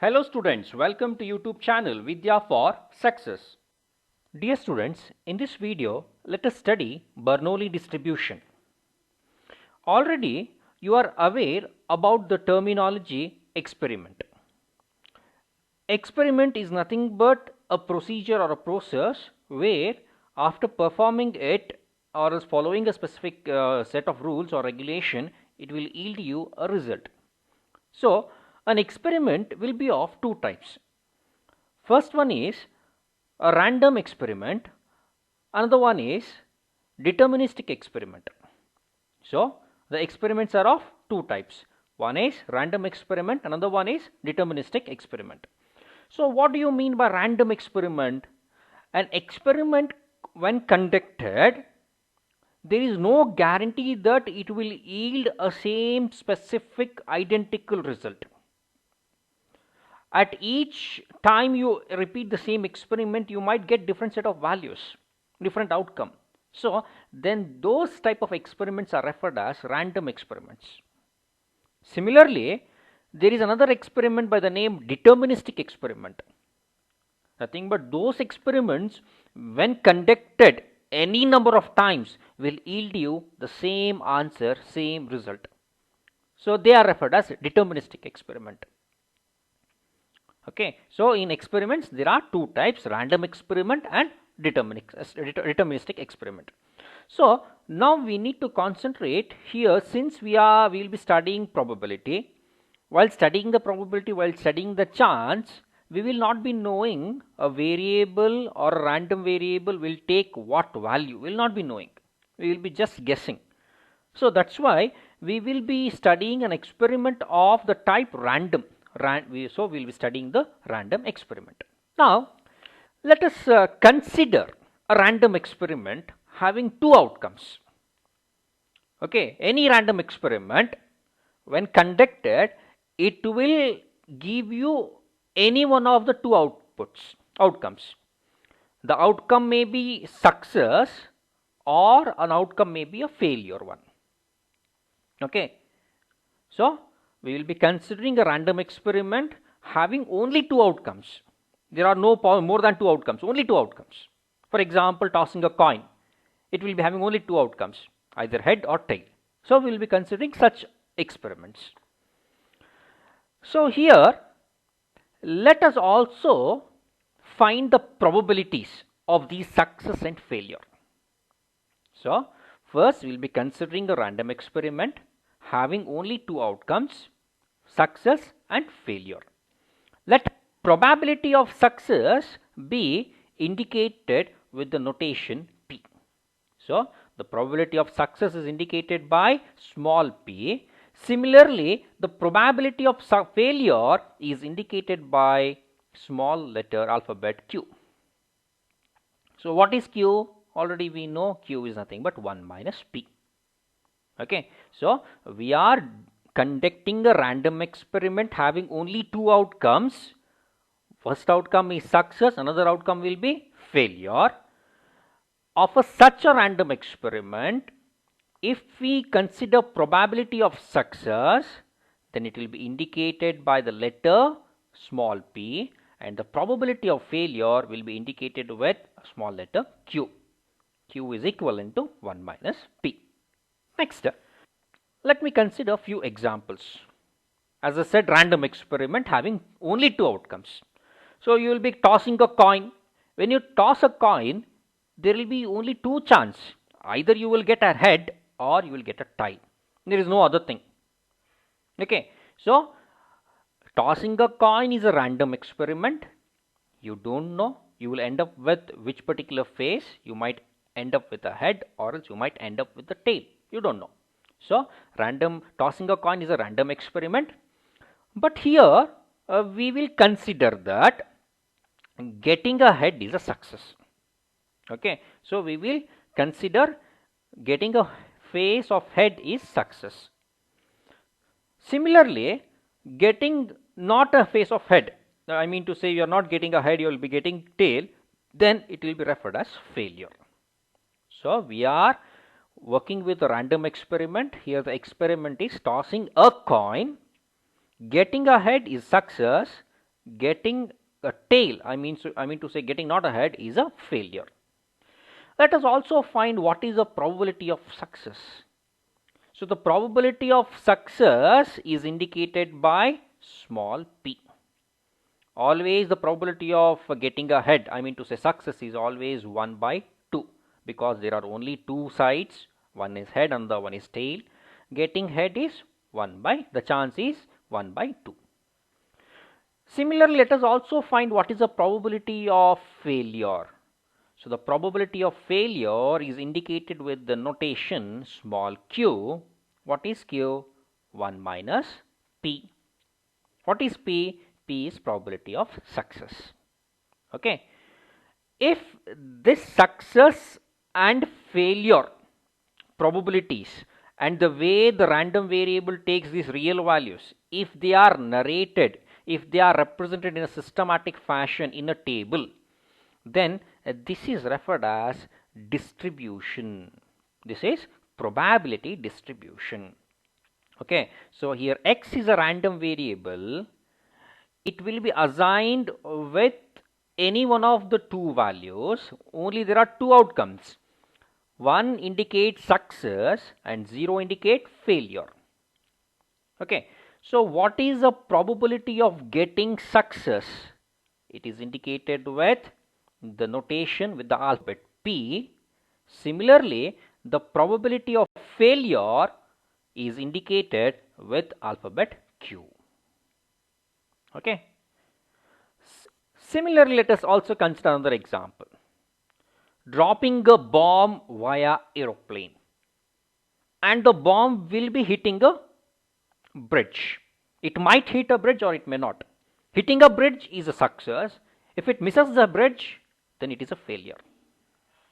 Hello students, welcome to YouTube channel Vidya for Success. Dear students, in this video, let us study Bernoulli distribution. Already you are aware about the terminology experiment. Experiment is nothing but a procedure or a process where after performing it or else following a specific set of rules or regulation, it will yield you a result. So, an experiment will be of two types. First one is a random experiment, another one is deterministic experiment. So, the experiments are of two types. One is random experiment, another one is deterministic experiment. So, what do you mean by random experiment? An experiment when conducted, there is no guarantee that it will yield a same specific identical result. At each time you repeat the same experiment, you might get different set of values, different outcome. So then those type of experiments are referred as random experiments. Similarly, there is another experiment by the name deterministic experiment. Nothing but those experiments when conducted any number of times will yield you the same answer, same result. So they are referred as deterministic experiment. Okay, so in experiments there are two types, random experiment and deterministic experiment. So now we need to concentrate here, since we will be studying probability. While studying the probability, while studying the chance, we will not be knowing a variable or a random variable will take what value, we will not be knowing, we will be just guessing. So that's why we will be studying an experiment of the type random. So we will be studying the random experiment. Now let us consider a random experiment having two outcomes. Okay, any random experiment when conducted, it will give you any one of the two outcomes. The outcome may be success or an outcome may be a failure one. Okay, so we will be considering a random experiment having only two outcomes. There are no more than two outcomes, only two outcomes. For example, tossing a coin, it will be having only two outcomes, either head or tail. So we will be considering such experiments. So here let us also find the probabilities of these success and failure. So first we will be considering a random experiment having only two outcomes, success and failure. Let probability of success be indicated with the notation P. So the probability of success is indicated by small p. Similarly, the probability of failure is indicated by small letter alphabet q. So what is q? Already we know q is nothing but 1 minus p. Okay, so we are conducting a random experiment having only two outcomes. First outcome is success, another outcome will be failure. Of such a random experiment, if we consider probability of success, then it will be indicated by the letter small p, and the probability of failure will be indicated with small letter q. Q is equivalent to 1 minus p. Next, let me consider a few examples. As I said, random experiment having only two outcomes. So you will be tossing a coin. When you toss a coin, there will be only two chances. Either you will get a head or you will get a tail. There is no other thing. Okay, so tossing a coin is a random experiment. You don't know. You will end up with which particular phase. You might end up with a head or else you might end up with the tail. You don't know. So random tossing a coin is a random experiment. But here we will consider that getting a head is a success. Okay, so we will consider getting a face of head is success. Similarly, getting not a face of head, I mean to say you are not getting a head, you will be getting tail, then it will be referred as failure. So we are working with a random experiment. Here the experiment is tossing a coin. Getting a head is success, getting a tail, I mean to say getting not ahead, is a failure. Let us also find what is the probability of success. So the probability of success is indicated by small p. Always the probability of getting ahead, I mean to say success, is always 1 by 2, because there are only two sides, one is head and the one is tail. Getting head is 1 by, the chance is 1 by 2. Similarly, let us also find what is the probability of failure. So the probability of failure is indicated with the notation small q. What is q? 1 minus p. What is p? P is probability of success. Okay. If this success and failure probabilities and the way the random variable takes these real values, if they are narrated, if they are represented in a systematic fashion in a table, then this is referred as distribution. This is probability distribution. Okay, so here x is a random variable. It will be assigned with any one of the two values. Only there are two outcomes. One indicates success and 0 indicate failure. Okay, so what is the probability of getting success? It is indicated with the notation with the alphabet P. Similarly, the probability of failure is indicated with alphabet Q. Okay. Similarly, let us also consider another example. Dropping a bomb via aeroplane, and the bomb will be hitting a bridge. It might hit a bridge or it may not. Hitting a bridge is a success. If it misses the bridge, then it is a failure.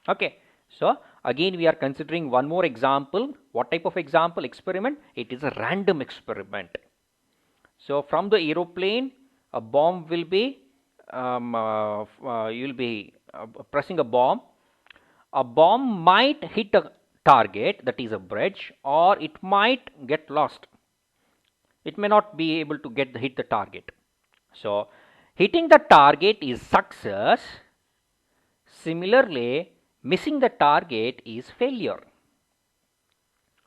Okay, so again we are considering one more example. What type of example? Experiment. It is a random experiment. So from the aeroplane, a bomb will be you will be pressing a bomb. A bomb might hit a target, that is a bridge, or it might get lost. It may not be able to hit the target. So hitting the target is success. Similarly, missing the target is failure.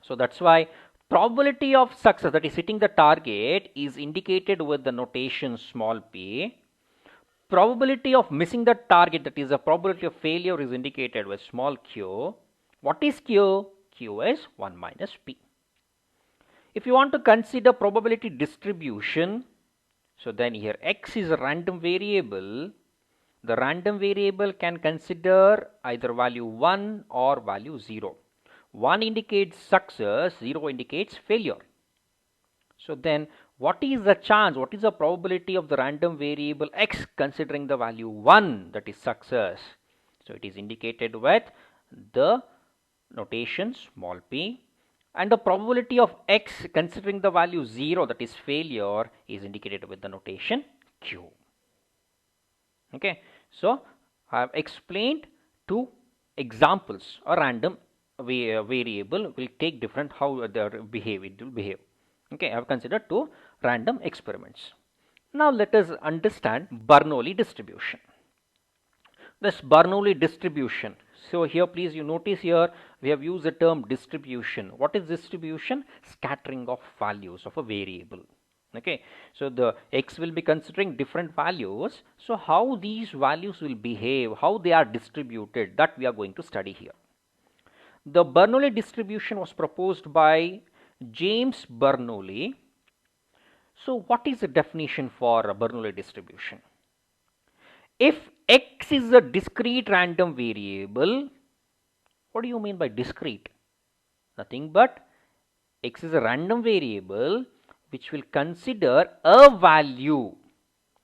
So that's why probability of success, that is hitting the target, is indicated with the notation small p. Probability of missing the target, that is the probability of failure, is indicated with small q. What is q? Q is 1 minus p. If you want to consider probability distribution, so then here x is a random variable. The random variable can consider either value 1 or value 0. 1 indicates success, 0 indicates failure. So then what is the chance, what is the probability of the random variable x considering the value 1, that is success? So it is indicated with the notation small p, and the probability of x considering the value 0, that is failure, is indicated with the notation q. Okay, so I have explained two examples. A random variable will take different, how it will behave. Okay, I have considered two random experiments. Now let us understand Bernoulli distribution. This Bernoulli distribution. So here please you notice here we have used the term distribution. What is distribution? Scattering of values of a variable. Okay, so the x will be considering different values. So how these values will behave, how they are distributed, that we are going to study here. The Bernoulli distribution was proposed by James Bernoulli. So what is the definition for a Bernoulli distribution? If x is a discrete random variable, what do you mean by discrete? Nothing but x is a random variable which will consider a value,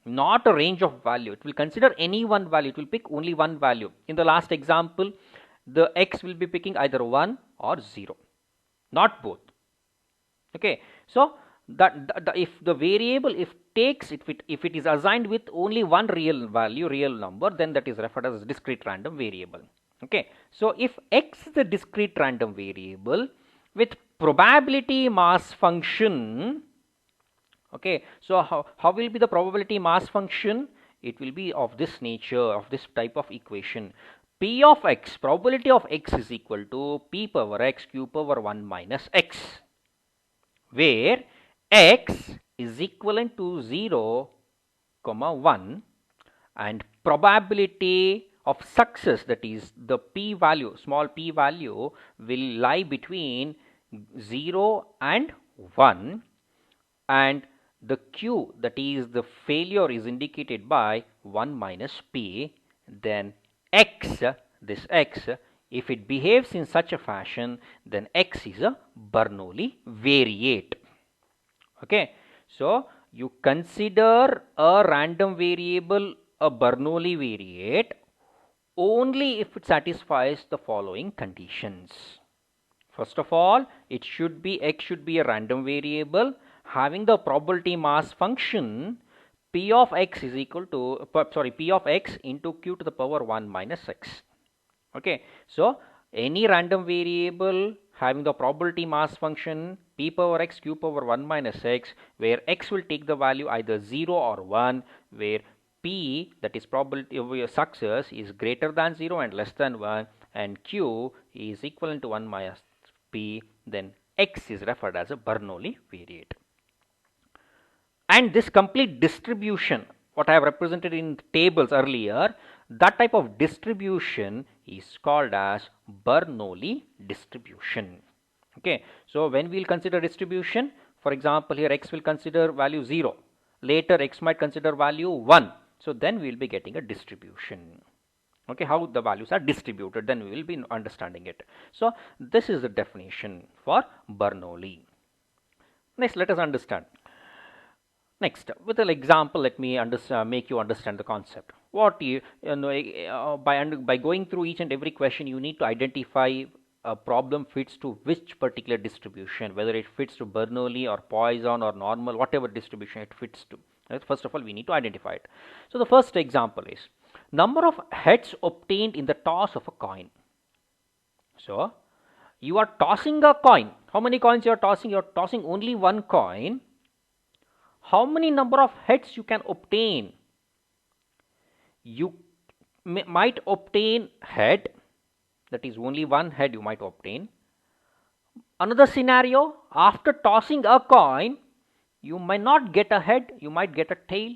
not a range of value. It will consider any one value. It will pick only one value. In the last example, the x will be picking either 1 or 0, not both. Okay, so if the variable if it is assigned with only one real value, real number, then that is referred as a discrete random variable. Okay, so if x is a discrete random variable with probability mass function Okay, so how will be the probability mass function? It will be of this nature, of this type of equation. P of x, probability of x is equal to p power x q power 1 minus x, where x is equivalent to 0, 1, and probability of success, that is the p value, small p value, will lie between 0 and 1, and the q, that is the failure, is indicated by 1 minus p. Then x, this x, if it behaves in such a fashion, then x is a Bernoulli variate. Okay, so you consider a random variable a Bernoulli variate only if it satisfies the following conditions. First of all, it should be, x should be a random variable having the probability mass function p of x is equal to, p of x into q to the power 1 minus x. Okay, so any random variable having the probability mass function p power x q power 1 minus x, where x will take the value either 0 or 1, where p, that is probability of success, is greater than 0 and less than 1, and q is equivalent to 1 minus p, then x is referred as a Bernoulli variate. And this complete distribution, what I have represented in tables earlier, that type of distribution is called as Bernoulli distribution. Okay, so when we will consider distribution, for example, here x will consider value 0, later x might consider value 1, so then we will be getting a distribution. Okay, how the values are distributed, then we will be understanding it. So this is the definition for Bernoulli. Next, let us understand. Next, with an example, let me make you understand the concept. What you know, by going through each and every question, you need to identify a problem fits to which particular distribution, whether it fits to Bernoulli or Poisson or normal, whatever distribution it fits to. Right? First of all, we need to identify it. So the first example is number of heads obtained in the toss of a coin. So you are tossing a coin. How many coins you are tossing? You are tossing only one coin. How many number of heads you can obtain? You might obtain head, that is only one head you might obtain. Another scenario, after tossing a coin, you might not get a head, you might get a tail.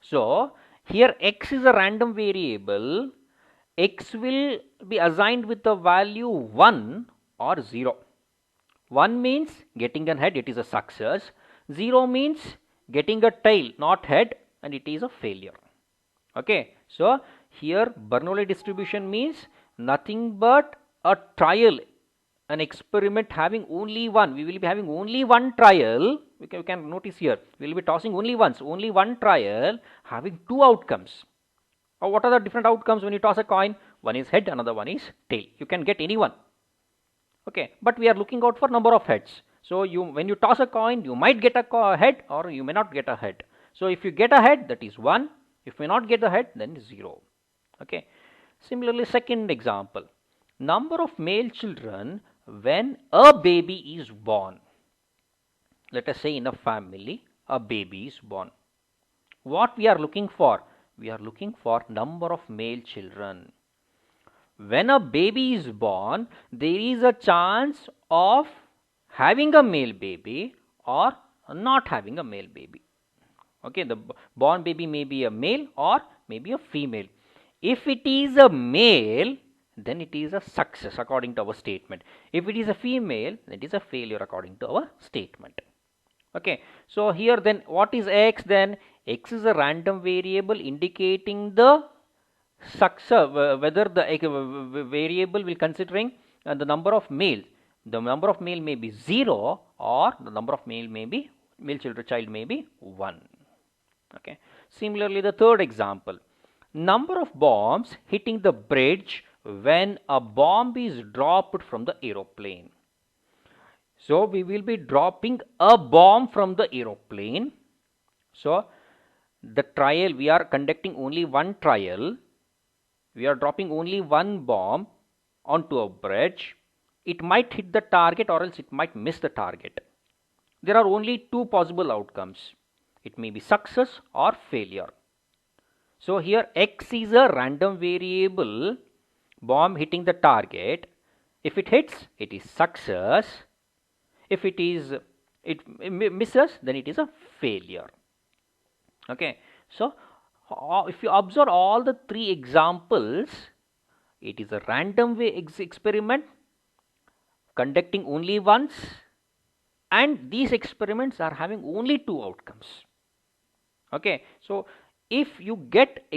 So here x is a random variable. X will be assigned with the value 1 or 0. 1 means getting a head, it is a success. 0 means getting a tail, not head, and it is a failure. Okay, so here Bernoulli distribution means nothing but a trial, an experiment having only one. We will be having only one trial. We can notice here, we will be tossing only once, only one trial having two outcomes. Or what are the different outcomes when you toss a coin? One is head, another one is tail. You can get any one. Okay, but we are looking out for number of heads. So when you toss a coin, you might get a head or you may not get a head. So if you get a head, that is 1. If you may not get a head, then 0. Okay. Similarly, second example, number of male children when a baby is born. Let us say in a family, a baby is born. What we are looking for? We are looking for number of male children. When a baby is born, there is a chance of having a male baby or not having a male baby. Okay, the born baby may be a male or maybe a female. If it is a male, then it is a success according to our statement. If it is a female, then it is a failure according to our statement. Okay, so here then what is x? Then x is a random variable indicating the success, whether the variable will considering the number of male. The number of male may be 0 or the number of male child may be 1. Okay. Similarly, the third example, number of bombs hitting the bridge when a bomb is dropped from the aeroplane. So we will be dropping a bomb from the aeroplane. So the trial, we are conducting only one trial. We are dropping only one bomb onto a bridge. It might hit the target or else it might miss the target. there are only two possible outcomes. It may be success or failure. So here X is a random variable, bomb hitting the target. If it hits, it is success. If it misses, then it is a failure. Okay, so if you observe all the three examples, it is a random way experiment conducting only once, and these experiments are having only two outcomes. Okay, so if you get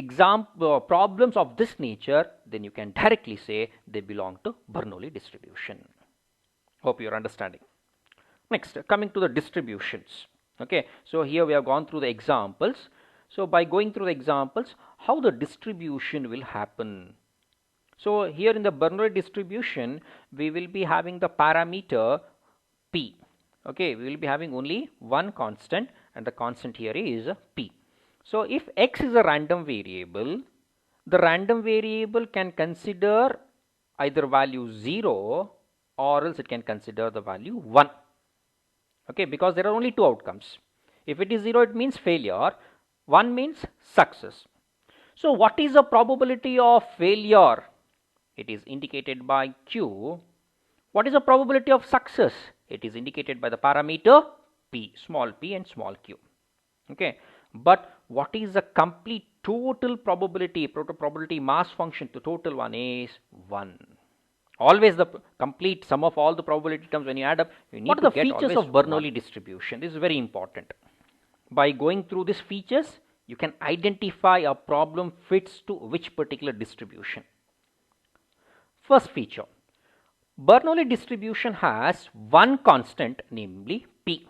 problems of this nature, then you can directly say they belong to Bernoulli distribution. Hope you are understanding. Next, coming to the distributions. Okay, so here we have gone through the examples. So by going through the examples, how the distribution will happen. So here in the Bernoulli distribution, we will be having the parameter p. Okay, we will be having only one constant, and the constant here is p. So if x is a random variable, the random variable can consider either value 0 or else it can consider the value 1. Okay, because there are only two outcomes. If it is 0, it means failure. 1 means success. So what is the probability of failure? It is indicated by q. What is the probability of success? It is indicated by the parameter p, small p and small q. Okay, but what is the complete total probability, probability mass function? The total one is 1. Always the complete sum of all the probability terms, when you add up, you need to get. What are the features of Bernoulli distribution? This is very important. By going through these features, you can identify a problem fits to which particular distribution. First feature, Bernoulli distribution has one constant, namely p,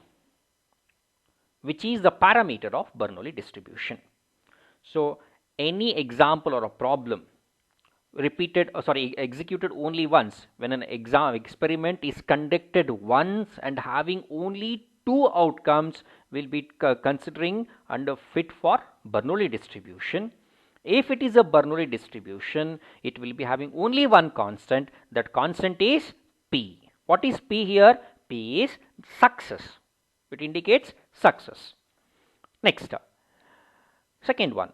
which is the parameter of Bernoulli distribution. So any example or a problem executed only once, when an experiment is conducted once and having only two outcomes, will be considering under fit for Bernoulli distribution. If it is a Bernoulli distribution, it will be having only one constant. That constant is p. What is p here? P is success. It indicates success. Next, second one,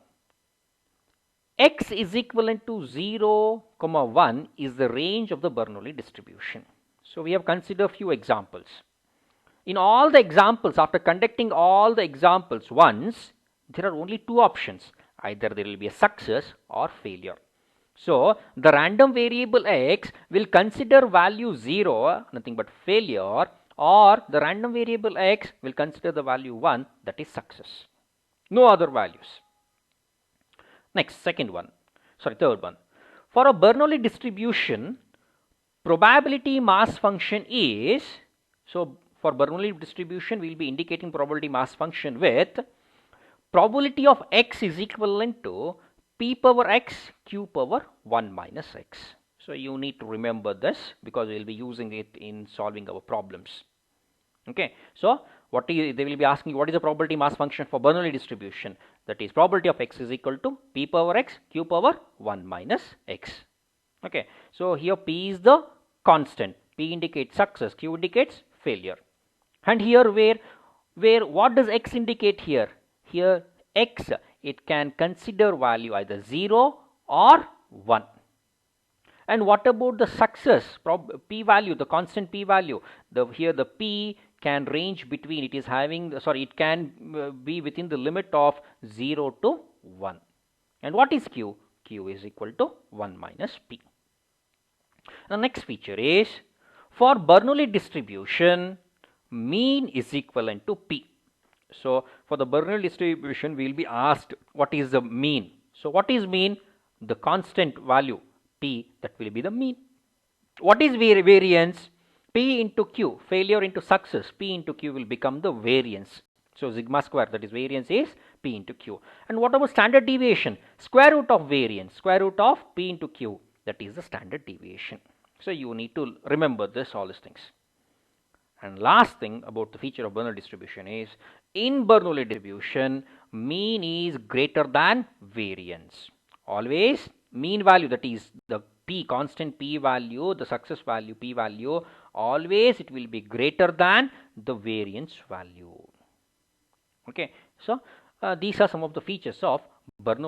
x is equivalent to 0, 1 is the range of the Bernoulli distribution. So we have considered few examples. In all the examples, after conducting all the examples once, there are only two options. Either there will be a success or failure. So the random variable x will consider value 0, nothing but failure, or the random variable x will consider the value 1, that is success. No other values. Next, third one. For a Bernoulli distribution, probability mass function is, so for Bernoulli distribution, we will be indicating probability mass function with probability of x is equivalent to p power x q power 1 minus x. So you need to remember this because we will be using it in solving our problems. Okay, so they will be asking what is the probability mass function for Bernoulli distribution? That is probability of x is equal to p power x q power 1 minus x. Okay, so here p is the constant, p indicates success, q indicates failure. And here where what does x indicate here? Here x, it can consider value either 0 or 1. And what about the success p value, the constant p value? Here the p can range between, it is having, it can be within the limit of 0 to 1. And what is q? Q is equal to 1 minus p. The next feature is, for Bernoulli distribution, mean is equivalent to p. So for the Bernoulli distribution, we will be asked what is the mean. So what is mean? The constant value p, that will be the mean. What is variance? P into q, failure into success, p into q will become the variance. So sigma square, that is variance, is p into q. And what about standard deviation? Square root of variance, square root of p into q, that is the standard deviation. So you need to remember this, all these things. And last thing about the feature of Bernoulli distribution is, in Bernoulli distribution, mean is greater than variance. Always mean value, that is the p, constant p value, the success value p value, always it will be greater than the variance value. Okay, so these are some of the features of Bernoulli